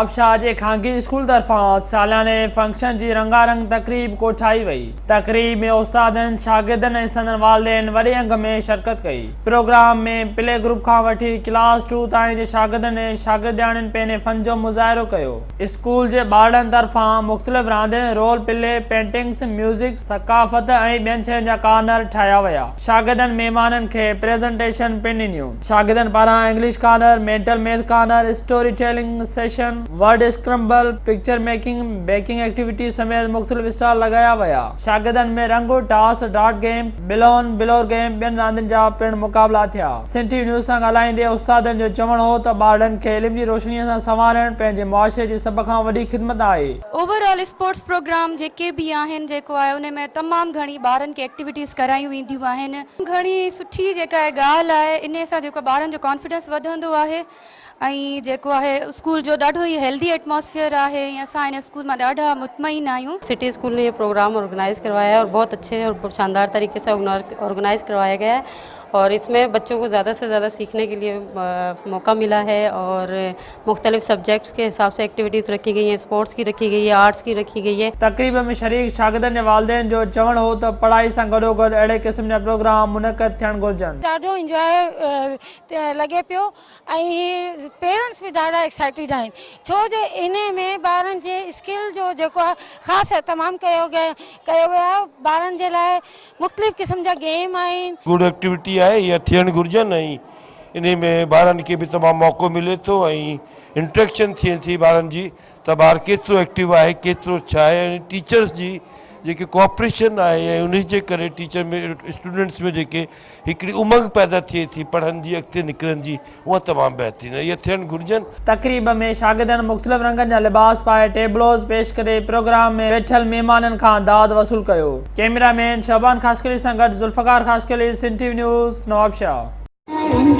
नवाबशाह जे खानगी school तरफ़ां सालियाने function जी रंगारंग तकरीब कोठाई वई। तकरीब में उस्तादनि, शागिर्दनि ऐं संदनि वालिदेनि वॾे अंग में शिरकत कई। प्रोग्राम में प्ले ग्रुप खां वठी क्लास 2 ताईं जे शागिर्दनि ऐं शागिर्दियाणियुनि पंहिंजे फन जो मुज़ाहिरो कयो। स्कूल जे ॿारनि तरफ़ां मुख़्तलिफ़ रांदियुनि, रोल प्ले, पेंटिंग्स, म्यूज़िक, सक़ाफ़त ऐं ॿियनि शयुनि जा कार्नर ठाहिया विया। शागिर्दनि महिमाननि खे प्रेज़ेंटेशन पिण ॾिनियूं। शागिर्दनि पारां English corner, mental math corner, story telling session, word scramble, picture making, baking activity समेत मुख़्तलिफ़ स्टॉल लगाया विया। शागिर्दनि में रंग, टास, डार्ट गेम, बिलोन बिलोर गेम, ॿियनि रांदियुनि जा पिण मुक़ाबला थिया। सिंधी न्यूज़ सां ॻाल्हाईंदे उस्तादनि जो चवणु हो त ॿारनि खे इल्म जी रोशनीअ सां संवारणु पंहिंजे मुआशरे जी सभ खां वॾी ख़िदमत आहे। ओवरऑल स्पोर्ट्स प्रोग्राम जेके बि आहिनि जेको आहे उन में तमामु घणी ॿारनि खे एक्टिविटीज़ करायूं वेंदियूं आहिनि। घणी सुठी जेका आहे ॻाल्हि आहे, इन सां जेको ॿारनि जो कॉन्फिडेंस वधंदो आहे ऐं जेको आहे स्कूल जो ॾाढो ई हेल्दी एटमॉस्फेयर आहे। असां इन स्कूल मां ॾाढा मुतमईन आहियूं। सिटी स्कूल ने ये प्रोग्राम ऑर्गेनाइज़ करवाया है और बहुत अच्छे और शानदार तरीके से ऑर्गेनाइज़ करवाया गया है और इसमें बच्चों को ज़्यादा से ज़्यादा सीखने के लिए मौका मिला है और मुख्तलिफ सब्जेक्ट्स के हिसाब से एक्टिविटीज़ रखी गई हैं, स्पोर्ट्स की रखी गई है, आर्ट्स की रखी गई है। तकरीब में शरीक शागिर्दनि ऐं वालिदेनि जो चवणु हो त पढ़ाई सां गॾोगॾु अहिड़े क़िस्म जा प्रोग्राम मुनक़द थियणु घुरिजनि। ॾाढो इंजॉय लॻे पियो ऐं पेरेंट्स बि ॾाढा एक्साइटेड आहिनि, छो जो इन में ॿारनि जे स्किल जो जेको आहे ख़ासि एहतमाम कयो वियो आहे। ॿारनि जे लाइ मुख़्तलिफ़ क़िस्म जा गेम आहिनि। गुड एक्टिविटी आहे, इहा थियणु घुरिजनि ऐं इन में ॿारनि खे बि तमामु मौक़ो मिले थो ऐं इंट्रेक्शन थिए थी ॿारनि जी त ॿार केतिरो एक्टिव आहे, केतिरो छा आहे। ऐं टीचर्स जी जेके कोऑपरेशन आहे ऐं उन जे करे टीचर में स्टूडेंट्स में जेके हिकिड़ी उमंग पैदा थिए थी पढ़नि जी, अॻिते निकिरनि जी, उहा तमामु बहितरीनु आहे, इहा थियणु घुरिजनि। तकरीब में शागिर्दनि मुख़्तलिफ़ रंगनि जा लिबास पाए टेबलोज़ पेश करे प्रोग्राम में वेठल महिमाननि खां दाद वसूल कयो। कैमरामैन शहबान ख़ासकली सां गॾु ज़ुल्फ़कार ख़ासकली, सिंधी न्यूज़, नवाबशाह।